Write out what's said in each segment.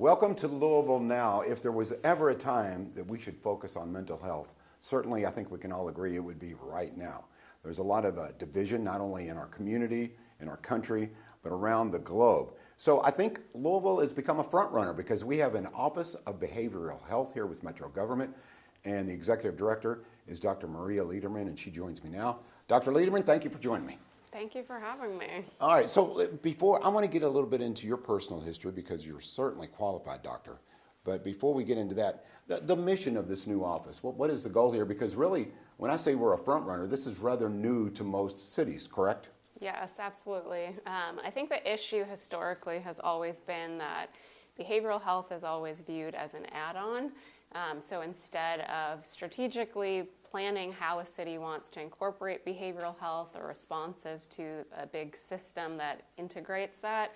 Welcome to Louisville Now. If there was ever a time that we should focus on mental health, certainly I think we can all agree it would be right now. There's a lot of division, not only in our community, in our country, but around the globe. So I think Louisville has become a front runner because we have an Office of Behavioral Health here with Metro Government, and the executive director is Dr. Mariya Leyderman, and she joins me now. Dr. Leyderman, thank you for joining me. Thank you for having me. All right, so before, I want to get a little bit into your personal history because you're certainly qualified, doctor. But before we get into that, the mission of this new office, what is the goal here? Because really, when I say we're a front runner, this is rather new to most cities, correct? Yes, absolutely. I think the issue historically has always been that behavioral health is always viewed as an add-on. So instead of strategically planning how a city wants to incorporate behavioral health or responses to a big system that integrates that,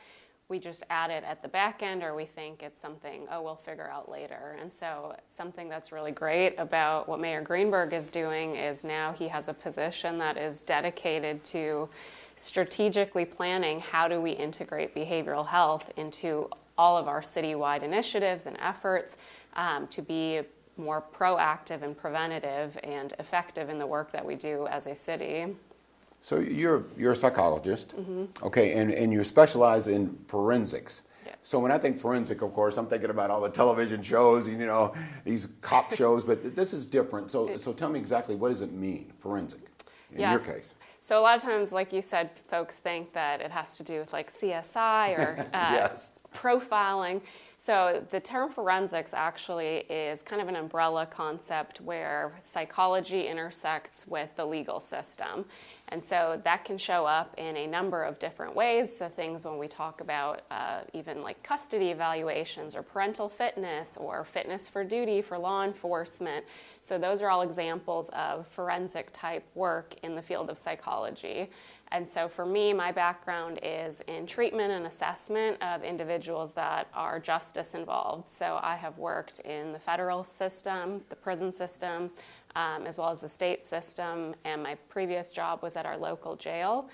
we just add it at the back end, or we think it's something, we'll figure out later. And so something that's really great about what Mayor Greenberg is doing is now he has a position that is dedicated to strategically planning how do we integrate behavioral health into all of our citywide initiatives and efforts to be more proactive and preventative and effective in the work that we do as a city. So you're a psychologist, okay, and you specialize in forensics. Yeah. So when I think forensic, of course, I'm thinking about all the television shows, you know, these cop shows, but this is different. So tell me exactly, what does it mean, forensic, in your case? So a lot of times, like you said, folks think that it has to do with like CSI or yes. profiling. So the term forensics actually is kind of an umbrella concept where psychology intersects with the legal system. And so that can show up in a number of different ways. So things when we talk about even like custody evaluations or parental fitness or fitness for duty for law enforcement. So those are all examples of forensic type work in the field of psychology. And so for me, my background is in treatment and assessment of individuals that are justice involved. So I have worked in the federal system, the prison system, as well as the state system, and my previous job was at our local jail.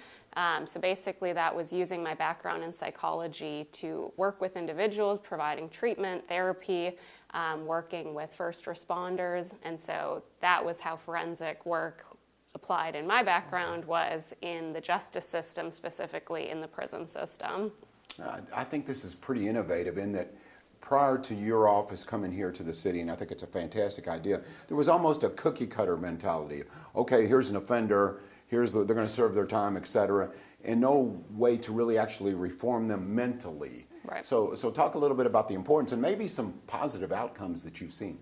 So basically that was using my background in psychology to work with individuals, providing treatment, therapy, working with first responders, and so that was how forensic work applied in my background was in the justice system, specifically in the prison system. I think this is pretty innovative in that prior to your office coming here to the city, and I think it's a fantastic idea, there was almost a cookie cutter mentality. Okay, here's an offender, they're going to serve their time, etc., and no way to really actually reform them mentally. Right. So talk a little bit about the importance and maybe some positive outcomes that you've seen.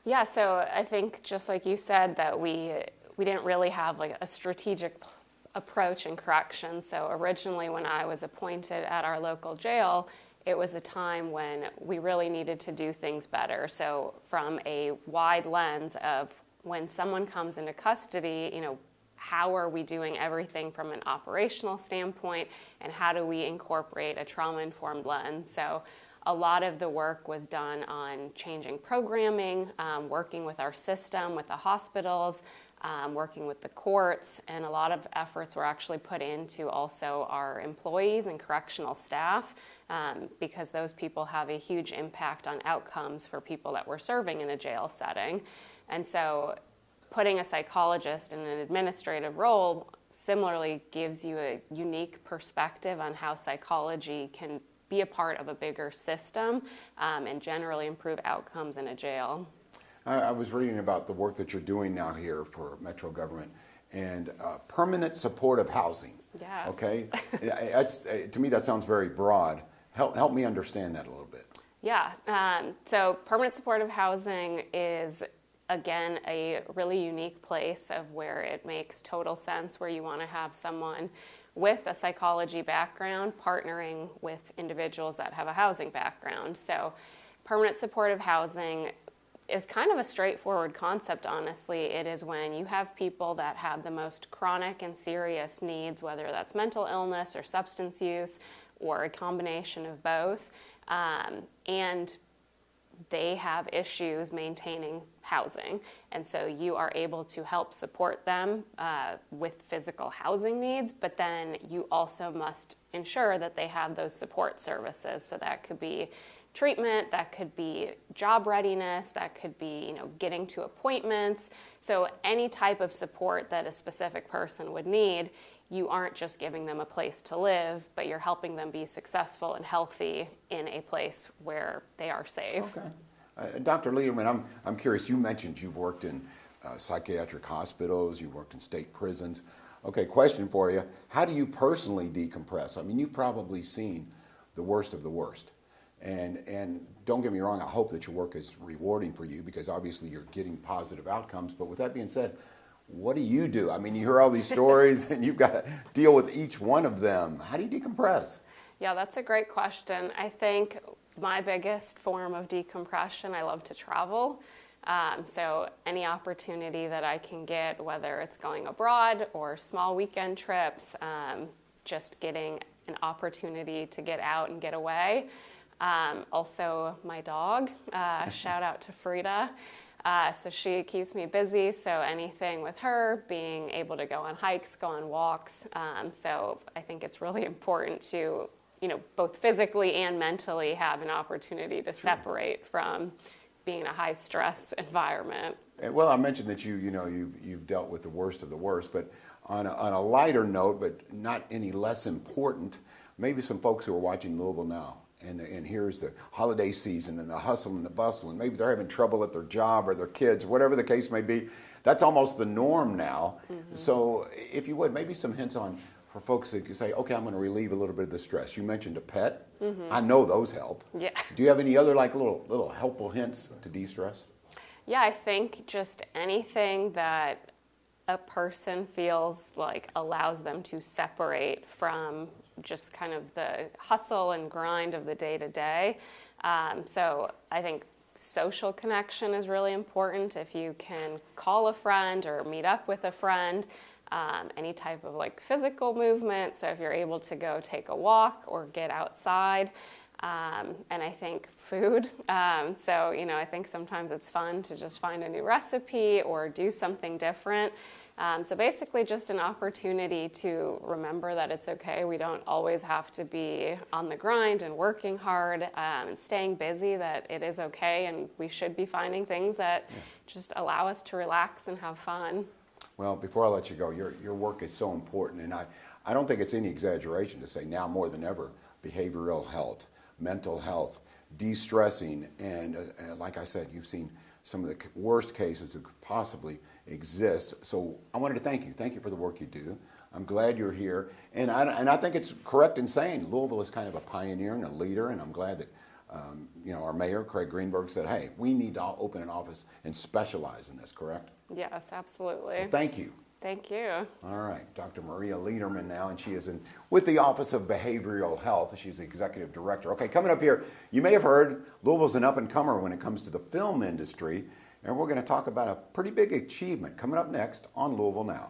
Yeah, so I think just like you said that we didn't really have like a strategic approach in correction. So originally when I was appointed at our local jail, it was a time when we really needed to do things better. So from a wide lens of when someone comes into custody, you know, how are we doing everything from an operational standpoint, and how do we incorporate a trauma-informed lens? So a lot of the work was done on changing programming, working with our system, with the hospitals, working with the courts, and a lot of efforts were actually put into also our employees and correctional staff because those people have a huge impact on outcomes for people that we're serving in a jail setting. And so putting a psychologist in an administrative role similarly gives you a unique perspective on how psychology can be a part of a bigger system and generally improve outcomes in a jail. I was reading about the work that you're doing now here for Metro Government and permanent supportive housing. Yeah. Okay? To me, that sounds very broad. Help me understand that a little bit. Yeah. So permanent supportive housing is, again, a really unique place of where it makes total sense, where you want to have someone with a psychology background partnering with individuals that have a housing background. So permanent supportive housing is kind of a straightforward concept, honestly. It is when you have people that have the most chronic and serious needs, whether that's mental illness or substance use or a combination of both, and they have issues maintaining housing. And so you are able to help support them with physical housing needs, but then you also must ensure that they have those support services. So that could be treatment, that could be job readiness, that could be, getting to appointments. So any type of support that a specific person would need, you aren't just giving them a place to live, but you're helping them be successful and healthy in a place where they are safe. Okay. Dr. Leyderman, I'm curious, you mentioned you've worked in psychiatric hospitals, you've worked in state prisons. Okay, question for you. How do you personally decompress? I mean, you've probably seen the worst of the worst. And don't get me wrong, I hope that your work is rewarding for you because obviously you're getting positive outcomes. But with that being said, what do you do? I mean, you hear all these stories and you've got to deal with each one of them. How do you decompress? Yeah, that's a great question. I think my biggest form of decompression, I love to travel. So any opportunity that I can get, whether it's going abroad or small weekend trips, just getting an opportunity to get out and get away. Also my dog, shout out to Frida. So she keeps me busy, so anything with her, being able to go on hikes, go on walks. So I think it's really important to, both physically and mentally have an opportunity to separate from being in a high stress environment. Well, I mentioned that you've dealt with the worst of the worst, but on a lighter note, but not any less important, maybe some folks who are watching Louisville Now, and here's the holiday season and the hustle and the bustle, and maybe they're having trouble at their job or their kids, whatever the case may be. That's almost the norm now. Mm-hmm. So if you would, maybe some hints for folks that could say, okay, I'm going to relieve a little bit of the stress. You mentioned a pet. Mm-hmm. I know those help. Yeah. Do you have any other little helpful hints to de-stress? Yeah, I think just anything that a person feels like allows them to separate from just kind of the hustle and grind of the day-to-day. So I think social connection is really important. If you can call a friend or meet up with a friend, any type of physical movement. So if you're able to go take a walk or get outside, and I think food. So, I think sometimes it's fun to just find a new recipe or do something different. So basically just an opportunity to remember that it's okay. We don't always have to be on the grind and working hard and staying busy, that it is okay. And we should be finding things that just allow us to relax and have fun. Well, before I let you go, your work is so important, and I don't think it's any exaggeration to say now more than ever, behavioral health, mental health, de-stressing, and like I said, you've seen some of the worst cases that could possibly exist. So I wanted to thank you. Thank you for the work you do. I'm glad you're here, and I think it's correct in saying Louisville is kind of a pioneer and a leader, and I'm glad that our mayor, Craig Greenberg, said, hey, we need to open an office and specialize in this, correct? Yes, absolutely. Well, thank you. Thank you. All right, Dr. Mariya Leyderman now, and she is with the Office of Behavioral Health. She's the executive director. Okay, coming up here, you may have heard Louisville's an up-and-comer when it comes to the film industry, and we're going to talk about a pretty big achievement coming up next on Louisville Now.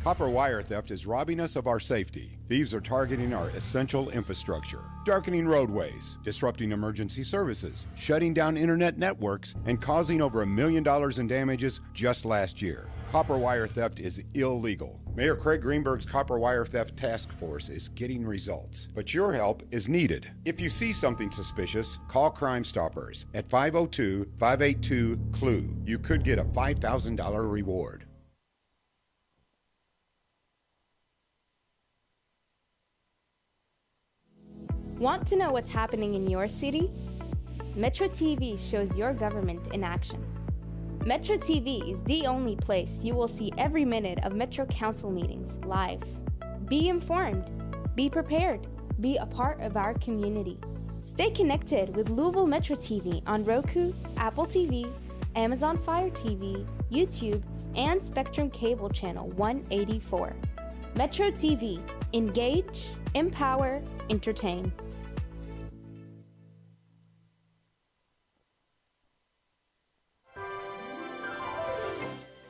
Copper wire theft is robbing us of our safety. Thieves are targeting our essential infrastructure, darkening roadways, disrupting emergency services, shutting down internet networks, and causing over $1 million in damages just last year. Copper wire theft is illegal. Mayor Craig Greenberg's Copper Wire Theft Task Force is getting results, but your help is needed. If you see something suspicious, call Crime Stoppers at 502-582-CLUE. You could get a $5,000 reward. Want to know what's happening in your city? Metro TV shows your government in action. Metro TV is the only place you will see every minute of Metro Council meetings live. Be informed, be prepared, be a part of our community. Stay connected with Louisville Metro TV on Roku, Apple TV, Amazon Fire TV, YouTube, and Spectrum Cable Channel 184. Metro TV. Engage, empower, entertain.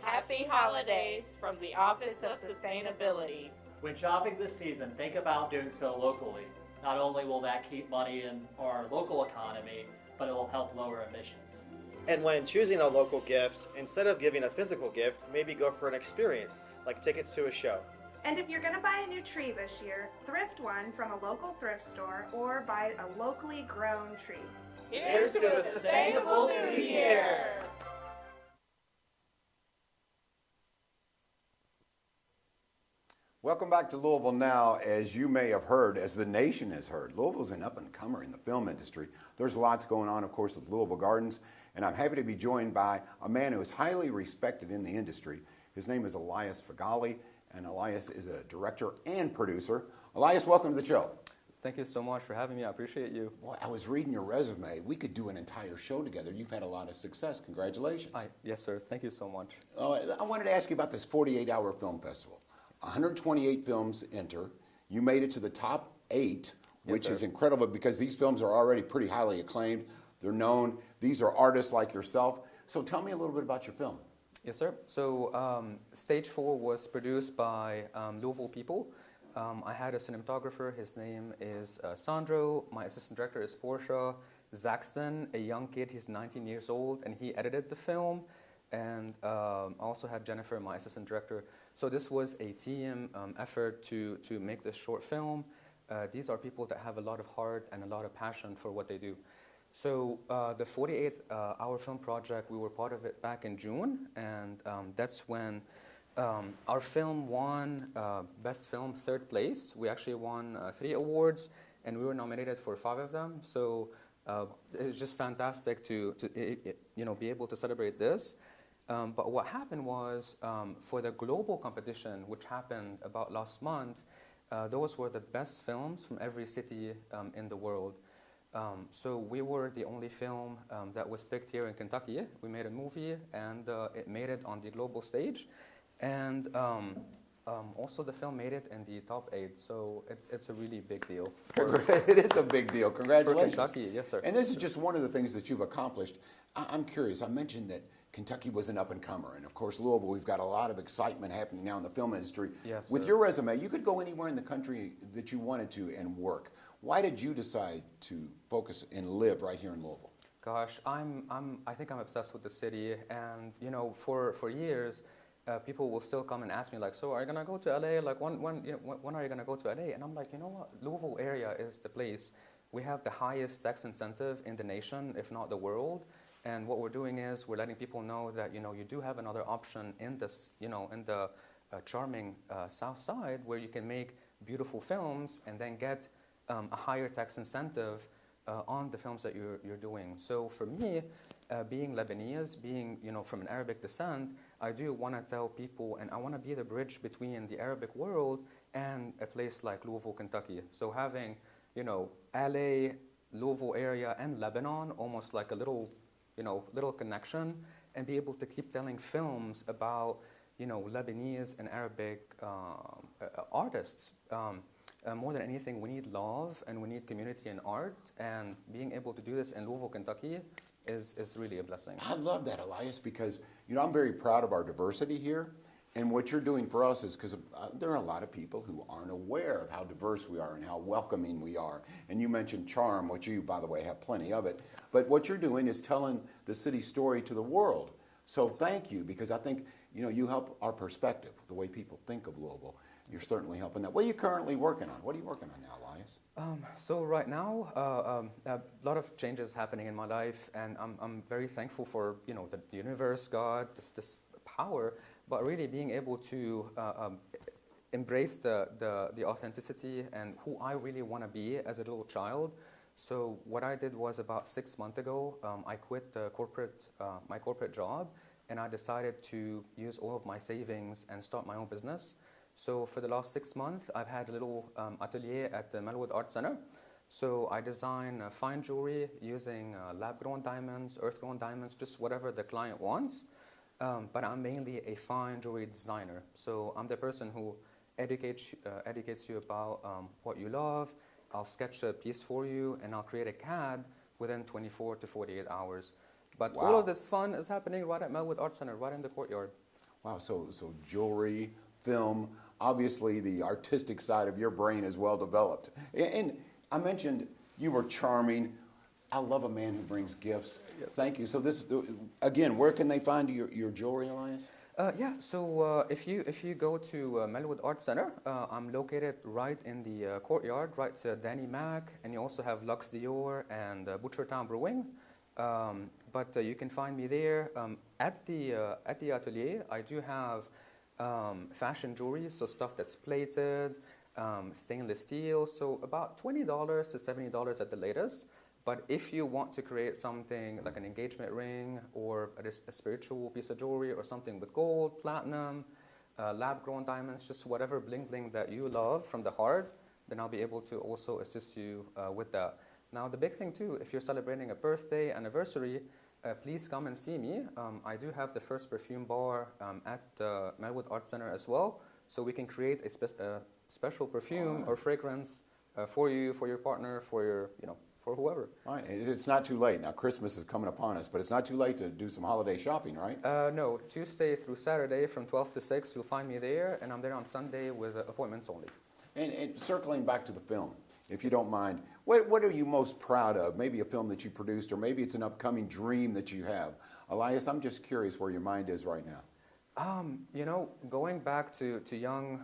Happy holidays from the Office of Sustainability. When shopping this season, think about doing so locally. Not only will that keep money in our local economy, but it will help lower emissions. And when choosing a local gift, instead of giving a physical gift, maybe go for an experience, like tickets to a show. And if you're going to buy a new tree this year, thrift one from a local thrift store or buy a locally grown tree. Here's to a sustainable new year! Welcome back to Louisville Now. As you may have heard, as the nation has heard, Louisville's an up-and-comer in the film industry. There's lots going on, of course, with Louisville Gardens, and I'm happy to be joined by a man who is highly respected in the industry. His name is Elias Fagali, and Elias is a director and producer. Elias, welcome to the show. Thank you so much for having me. I appreciate you. Well, I was reading your resume. We could do an entire show together. You've had a lot of success. Congratulations. Yes, sir. Thank you so much. I wanted to ask you about this 48-hour film festival. 128 films enter. You made it to the top 8, which is incredible because these films are already pretty highly acclaimed. They're known. These are artists like yourself. So tell me a little bit about your film. Yes, sir. So Stage 4 was produced by Louisville people. I had a cinematographer. His name is Sandro. My assistant director is Portia. Zaxton, a young kid. He's 19 years old, and he edited the film. And I also had Jennifer, my assistant director. So this was a team effort to make this short film. These are people that have a lot of heart and a lot of passion for what they do. So the 48-hour film project, we were part of it back in June, and that's when our film won Best Film 3rd place. We actually won 3 awards, and we were nominated for 5 of them. So it's just fantastic to be able to celebrate this. But what happened was, for the global competition, which happened about last month, those were the best films from every city in the world. So we were the only film that was picked here in Kentucky. We made a movie, and it made it on the global stage. And also the film made it in the top 8, so it's a really big deal. It is a big deal. Congratulations. For Kentucky, yes, sir. And this is just one of the things that you've accomplished. I'm curious. I mentioned that Kentucky was an up-and-comer, and of course, Louisville, we've got a lot of excitement happening now in the film industry. Yes, With sir. your resume, you could go anywhere in the country that you wanted to and work. Why did you decide to focus and live right here in Louisville? Gosh, I think I'm obsessed with the city, and for years, people will still come and ask me like, so are you gonna go to LA? Like when are you gonna go to LA? And I'm like, you know what? Louisville area is the place. We have the highest tax incentive in the nation, if not the world. And what we're doing is we're letting people know that you do have another option in this, in the charming South Side where you can make beautiful films and then get a higher tax incentive on the films that you're doing. So for me, being Lebanese, being from an Arabic descent, I do want to tell people, and I want to be the bridge between the Arabic world and a place like Louisville, Kentucky. So having LA, Louisville area, and Lebanon, almost like a little connection, and be able to keep telling films about Lebanese and Arabic artists. More than anything, we need love and we need community and art, and being able to do this in Louisville, Kentucky is really a blessing. I love that, Elias, because I'm very proud of our diversity here. And what you're doing for us is because there are a lot of people who aren't aware of how diverse we are and how welcoming we are. And you mentioned charm, which you, by the way, have plenty of it. But what you're doing is telling the city story to the world. So thank you, because I think you help our perspective, the way people think of Louisville. You're certainly helping that. What are you currently working on? What are you working on now, Elias? So right now, a lot of changes happening in my life, and I'm very thankful for the universe, God, this power, but really being able to embrace the authenticity and who I really want to be as a little child. So what I did was about 6 months ago, I quit my corporate job, and I decided to use all of my savings and start my own business. So for the last 6 months, I've had a little atelier at the Melwood Art Center. So I design fine jewelry using lab-grown diamonds, earth-grown diamonds, just whatever the client wants. But I'm mainly a fine jewelry designer. So I'm the person who educates you about what you love. I'll sketch a piece for you, and I'll create a CAD within 24 to 48 hours. But all of this fun is happening right at Melwood Art Center, right in the courtyard. Wow, so jewelry, film, obviously the artistic side of your brain is well developed. And I mentioned you were charming. I love a man who brings gifts. Yes. Thank you. So this, again, where can they find your jewelry, Elias? So if you go to Melwood Art Center, I'm located right in the courtyard, right to Danny Mac, and you also have Lux Dior and Butchertown Brewing. But you can find me there. At the atelier, I do have fashion jewelry, so stuff that's plated, stainless steel, so about $20 to $70 at the latest. But if you want to create something like an engagement ring or a spiritual piece of jewelry or something with gold, platinum, lab-grown diamonds, just whatever bling-bling that you love from the heart, then I'll be able to also assist you with that. Now, the big thing, too, if you're celebrating a birthday, anniversary, please come and see me. I do have the first perfume bar at Melwood Art Center as well, so we can create a special perfume or fragrance for you, for your partner, for your, for whoever. All right, it's not too late. Now, Christmas is coming upon us, but it's not too late to do some holiday shopping, right? No, Tuesday through Saturday from 12 to 6, you'll find me there, and I'm there on Sunday with appointments only. And circling back to the film, if you don't mind, what are you most proud of? Maybe a film that you produced, or maybe it's an upcoming dream that you have. Elias, I'm just curious where your mind is right now. Going back to young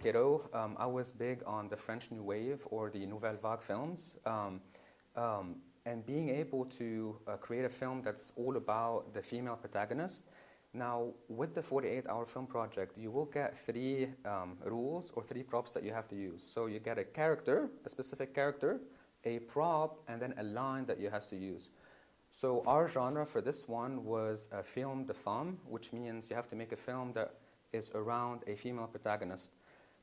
kiddo, I was big on the French New Wave or the Nouvelle Vague films, and being able to create a film that's all about the female protagonist. Now, with the 48-hour film project, you will get 3 rules or 3 props that you have to use. So you get a character, a specific character, a prop, and then a line that you have to use. So our genre for this one was a film de femme, which means you have to make a film that is around a female protagonist.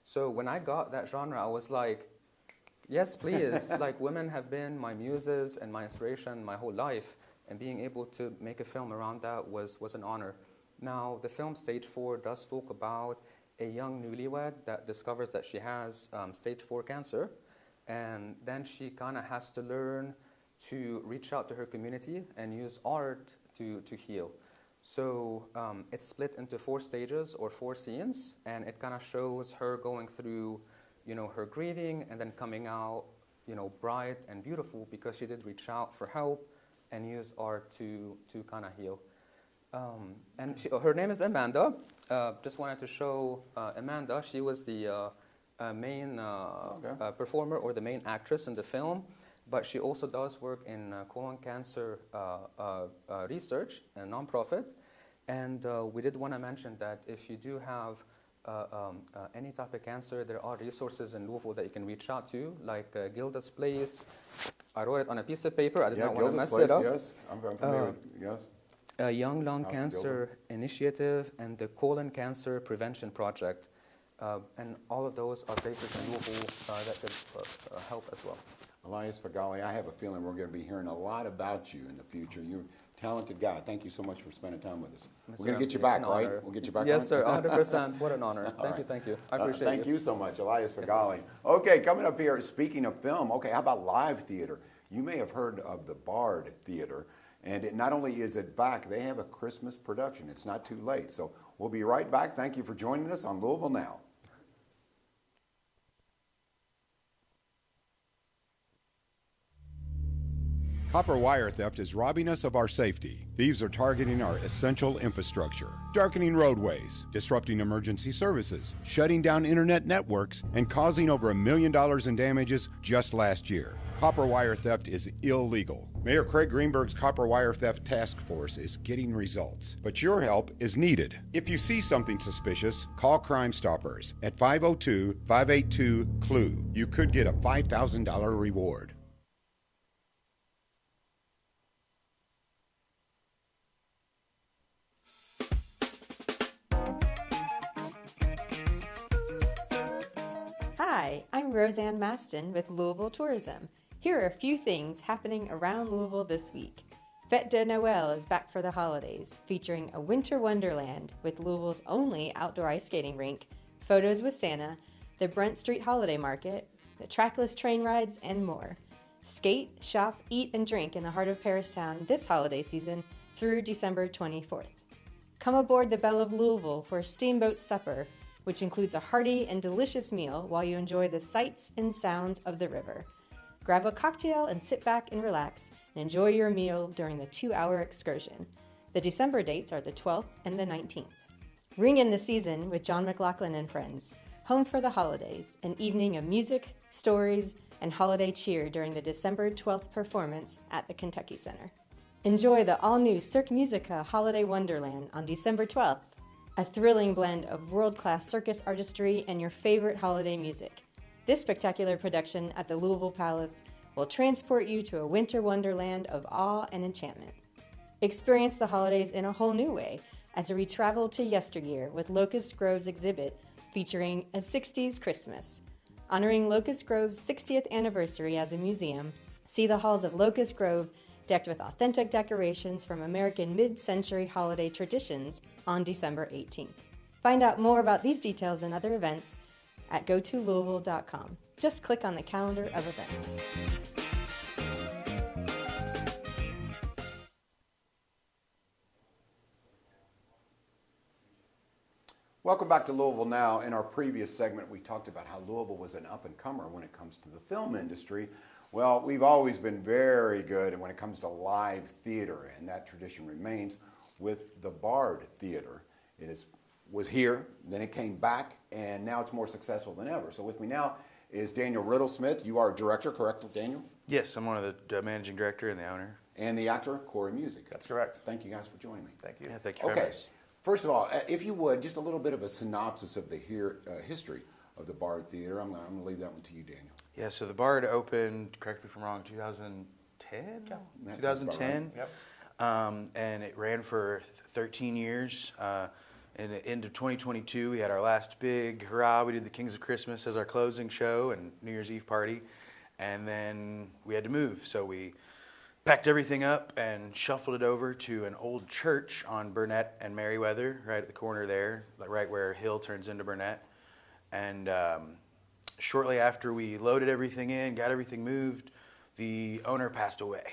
So when I got that genre, I was like, yes, please. Like, women have been my muses and my inspiration my whole life, and being able to make a film around that was an honor. Now, the film Stage 4 does talk about a young newlywed that discovers that she has stage 4 cancer, and then she kind of has to learn to reach out to her community and use art to heal. So it's split into 4 stages or 4 scenes, and it kind of shows her going through, her grieving and then coming out, bright and beautiful because she did reach out for help and use art to kind of heal. And her name is Amanda. Just wanted to show Amanda. She was the main performer or the main actress in the film. But she also does work in colon cancer research, a nonprofit. And we did want to mention that if you do have any type of cancer, there are resources in Louisville that you can reach out to, like Gilda's Place. I wrote it on a piece of paper. I did not want to mess it up. Yes, I'm familiar with, yes. Young Lung Cancer Initiative and the Colon Cancer Prevention Project. And all of those are places in Louisville that could help as well. Elias Fagali, I have a feeling we're going to be hearing a lot about you in the future. You're a talented guy. Thank you so much for spending time with us. We're going to get you back, right? We'll get you back. Yes, sir, 100%. What an honor. Thank you. I appreciate it. Thank you so much, Elias Fagali. Okay, coming up here, speaking of film, okay, how about live theater? You may have heard of the Bard Theater, and not only is it back, they have a Christmas production. It's not too late. So we'll be right back. Thank you for joining us on Louisville Now. Copper wire theft is robbing us of our safety. Thieves are targeting our essential infrastructure, darkening roadways, disrupting emergency services, shutting down internet networks, and causing over $1 million in damages just last year. Copper wire theft is illegal. Mayor Craig Greenberg's Copper Wire Theft Task Force is getting results, but your help is needed. If you see something suspicious, call Crime Stoppers at 502-582-CLUE. You could get a $5,000 reward. Hi, I'm Roseanne Maston with Louisville Tourism. Here are a few things happening around Louisville this week. Fête de Noël is back for the holidays, featuring a winter wonderland with Louisville's only outdoor ice skating rink, photos with Santa, the Brent Street Holiday Market, the trackless train rides, and more. Skate, shop, eat, and drink in the heart of Paristown this holiday season through December 24th. Come aboard the Belle of Louisville for a steamboat supper, which includes a hearty and delicious meal while you enjoy the sights and sounds of the river. Grab a cocktail and sit back and relax and enjoy your meal during the 2-hour excursion. The December dates are the 12th and the 19th. Ring in the season with John McLaughlin and friends. Home for the Holidays, an evening of music, stories, and holiday cheer during the December 12th performance at the Kentucky Center. Enjoy the all-new Cirque Musica Holiday Wonderland on December 12th, a thrilling blend of world-class circus artistry and your favorite holiday music. This spectacular production at the Louisville Palace will transport you to a winter wonderland of awe and enchantment. Experience the holidays in a whole new way as we travel to yesteryear with Locust Grove's exhibit featuring a 60s Christmas. Honoring Locust Grove's 60th anniversary as a museum, see the halls of Locust Grove decked with authentic decorations from American mid-century holiday traditions on December 18th. Find out more about these details and other events at gotolouisville.com. Just click on the calendar of events. Welcome back to Louisville Now. In our previous segment, we talked about how Louisville was an up-and-comer when it comes to the film industry. Well, we've always been very good when it comes to live theater, and that tradition remains with the Bard Theater. It was here, then it came back, and now it's more successful than ever. So with me now is Daniel Riddle-Smith. You are a director, correct, Daniel? Yes, I'm one of the managing director and the owner. And the actor, Corey Music. That's correct. Thank you guys for joining me. Thank you. Yeah, thank you for having us. First of all, if you would, just a little bit of a synopsis of the history of the Bard Theater. I'm going to leave that one to you, Daniel. Yeah, so the Bard opened, correct me if I'm wrong, 2010? Yeah, 2010. Right. Yep. And it ran for 13 years. In the end of 2022, we had our last big hurrah. We did the Kings of Christmas as our closing show and New Year's Eve party. And then we had to move, so we packed everything up and shuffled it over to an old church on Burnett and Merriweather, right at the corner there, like right where Hill turns into Burnett. And shortly after we loaded everything in, got everything moved, the owner passed away.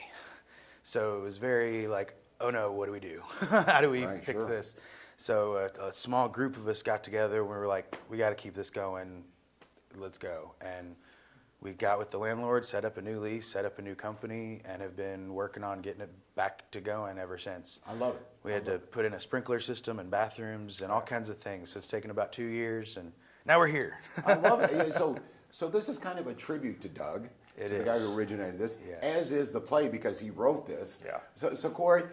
So it was very like, oh no, what do we do? How do we fix this? So a small group of us got together and we were like, we got to keep this going. Let's go. And we got with the landlord, set up a new lease, set up a new company, and have been working on getting it back to going ever since. I love it. We had to put in a sprinkler system and bathrooms and all kinds of things. So it's taken about 2 years, and now we're here. I love it. Yeah, so this is kind of a tribute to Doug, the guy who originated this, as is the play because he wrote this. Yeah. So Corey,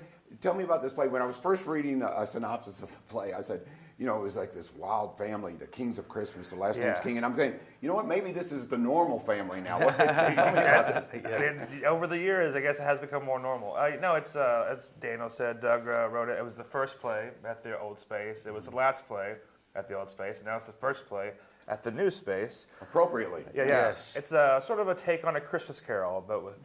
tell me about this play. When I was first reading a synopsis of the play, I said, you know, it was like this wild family, the Kings of Christmas, the last name's King, and I'm going, you know what, maybe this is the normal family now. Tell me about this. Over the years, I guess it has become more normal. No, it's as Daniel said, Doug wrote it. It was the first play at the old space. It was the last play at the old space, and now it's the first play at the new space. Appropriately. Yeah. Yes. It's sort of a take on A Christmas Carol, but with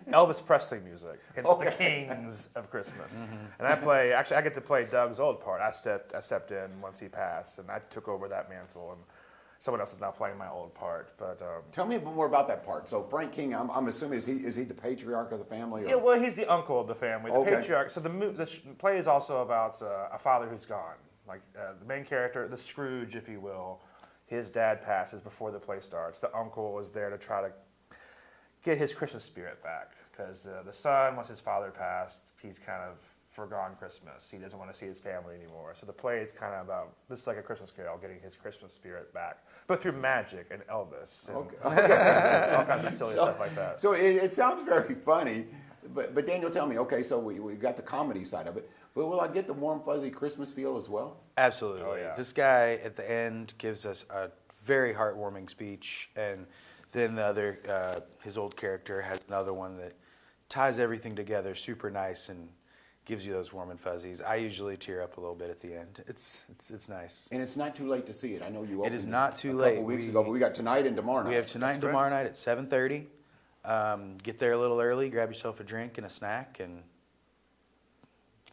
Elvis Presley music. It's the Kings of Christmas. And I get to play Doug's old part. I stepped in once he passed, and I took over that mantle, and someone else is now playing my old part. But tell me a bit more about that part. So Frank King, I'm assuming, is he the patriarch of the family? Or? Yeah, well, he's the uncle of the family, the patriarch. So the play is also about a father who's gone. Like the main character, the Scrooge, if you will. His dad passes before the play starts. The uncle is there to try to get his Christmas spirit back because the son, once his father passed, he's kind of forgone Christmas. He doesn't want to see his family anymore. So the play is kind of about, this is like A Christmas Carol, getting his Christmas spirit back, but through magic and Elvis and all kinds of silly stuff like that. So it sounds very funny, but Daniel, tell me, okay, so we got the comedy side of it, but will I get the warm, fuzzy Christmas feel as well? Absolutely. Oh, yeah. This guy at the end gives us a very heartwarming speech, and then the other, his old character has another one that ties everything together super nice and gives you those warm and fuzzies. I usually tear up a little bit at the end. It's nice. And it's not too late to see it. I know you opened it is not too a late. couple weeks ago, but we got tonight and tomorrow night. We have tonight and tomorrow night at 7:30. Get there a little early, grab yourself a drink and a snack, and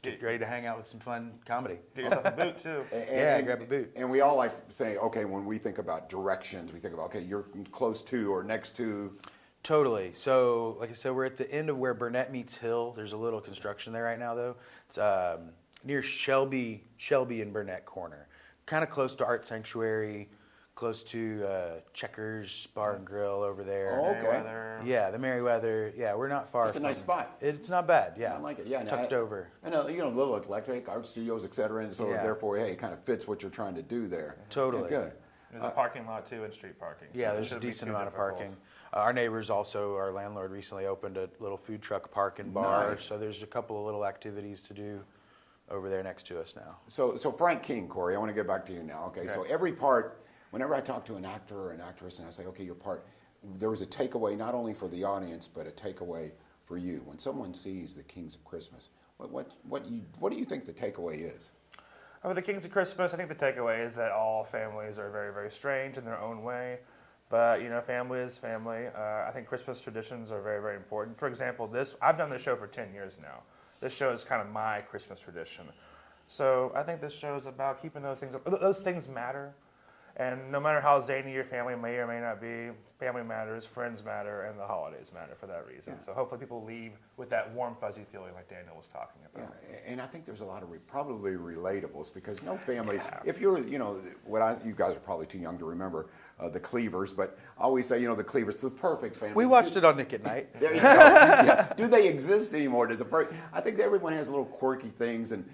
get ready to hang out with some fun comedy. Get yourself a boot, too. Grab a boot. And we all like saying, okay, when we think about directions, we think about, okay, you're close to or next to. Totally. So, like I said, we're at the end of where Burnett meets Hill. There's a little construction there right now, though. It's near Shelby and Burnett corner. Kind of close to Art Sanctuary, close to Checkers Bar and Grill over there. Oh, okay. Meriwether. Yeah, the Meriwether. Yeah, we're not far. It's a nice spot. It's not bad. Yeah, I like it. Yeah, tucked over. And you know, little eclectic art studios, et cetera, and so therefore, hey, it kind of fits what you're trying to do there. Totally. Yeah, good. There's a parking lot too and street parking. Yeah, so there's a decent amount of parking. Our neighbors also, our landlord recently opened a little food truck park and bar. Nice. So there's a couple of little activities to do over there next to us now. So Frank King, Corey, I want to get back to you now. Okay, so every part, whenever I talk to an actor or an actress and I say, okay, your part, there was a takeaway not only for the audience, but a takeaway for you. When someone sees The Kings of Christmas, what do you think the takeaway is? With The Kings of Christmas, I think the takeaway is that all families are very, very strange in their own way. But, you know, family is family. I think Christmas traditions are very, very important. For example, I've done this show for 10 years now. This show is kind of my Christmas tradition. So I think this show is about keeping those things up. Those things matter. And no matter how zany your family may or may not be, family matters, friends matter, and the holidays matter for that reason. Yeah. So hopefully people leave with that warm, fuzzy feeling like Daniel was talking about. Yeah, and I think there's a lot of probably relatables because no family, if you're, you know, you guys are probably too young to remember the Cleavers, but I always say, you know, the Cleavers, the perfect family. We watched it on Nick at Night. There you go. Yeah. Do they exist anymore? I think everyone has little quirky things and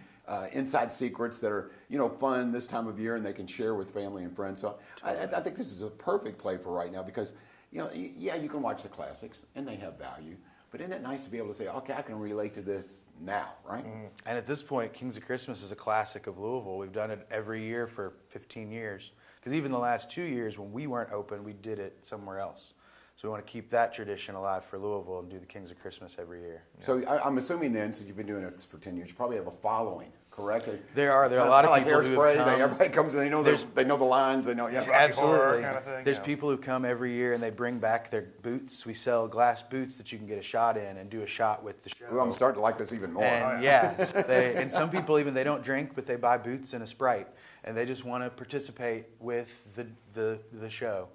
inside secrets that are, you know, fun this time of year and they can share with family and friends. So I think this is a perfect play for right now because, you know, yeah, you can watch the classics and they have value, but isn't it nice to be able to say, okay, I can relate to this now, right? Mm-hmm. And at this point, Kings of Christmas is a classic of Louisville. We've done it every year for 15 years because even the last 2 years when we weren't open, we did it somewhere else. So we want to keep that tradition alive for Louisville and do the Kings of Christmas every year. Yeah. So I'm assuming then, since you've been doing it for 10 years, you probably have a following, correct? There are a lot of like people Hairspray. who come. Everybody comes and they know the lines. They know. Yeah, absolutely. Kind of thing, There's people who come every year and they bring back their boots. We sell glass boots that you can get a shot in and do a shot with the show. Ooh, I'm starting to like this even more. And and some people even they don't drink, but they buy boots and a Sprite, and they just want to participate with the show,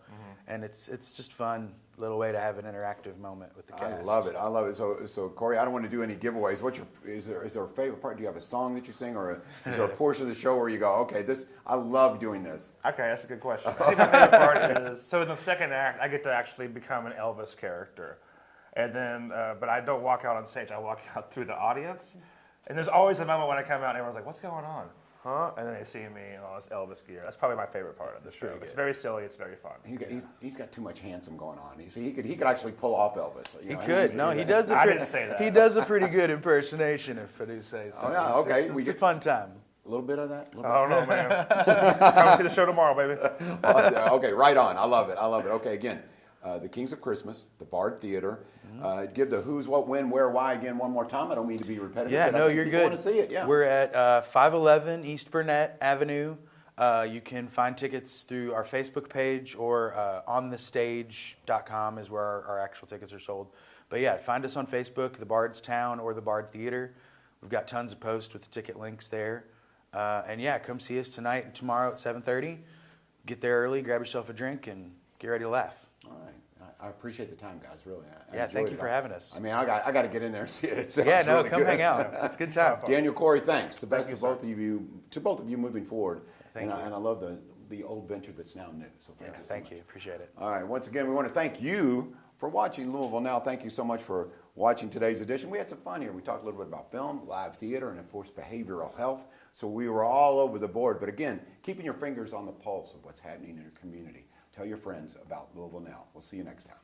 and it's just fun. Little way to have an interactive moment with the cast. I love it. So Corey, I don't want to do any giveaways. Is there a favorite part? Do you have a song that you sing, or is there a portion of the show where you go, okay, I love doing this? Okay, that's a good question. I think my favorite part is, so in the second act, I get to actually become an Elvis character. And then, but I don't walk out on stage, I walk out through the audience. And there's always a moment when I come out and everyone's like, what's going on? Huh? And then they see me in all this Elvis gear. That's probably my favorite part of the show. It's very silly. It's very fun. He's got too much handsome going on. He could actually pull off Elvis. You know, he could. No, he does. I didn't say that. He does a pretty good impersonation, if I do say so. Oh yeah, okay. It's a fun time. A little bit of that. I don't know, man. Come see the show tomorrow, baby. Okay, right on. I love it. Okay, again, The Kings of Christmas, the Bard Theater. Give the who's, what, when, where, why again one more time. I don't mean to be repetitive. Yeah, no, you're good. Want to see it? Yeah. We're at 511 East Burnett Avenue. You can find tickets through our Facebook page or onthestage.com is where our actual tickets are sold. But yeah, find us on Facebook, The Bard's Town or The Bard Theater. We've got tons of posts with the ticket links there. And yeah, come see us tonight and tomorrow at 7:30. Get there early, grab yourself a drink, and get ready to laugh. All right. I appreciate the time, guys. Really. Thank you for having us. I mean, I got to get in there and see it. It sounds really come good. Hang out. It's a good time. Daniel, Corey, thanks. The best of both of you. To both of you moving forward. Thank you. And I love the old venture that's now new. So thank you. Appreciate it. All right. Once again, we want to thank you for watching Louisville Now. Thank you so much for watching today's edition. We had some fun here. We talked a little bit about film, live theater, and of course behavioral health. So we were all over the board. But again, keeping your fingers on the pulse of what's happening in your community. Tell your friends about Louisville Now. We'll see you next time.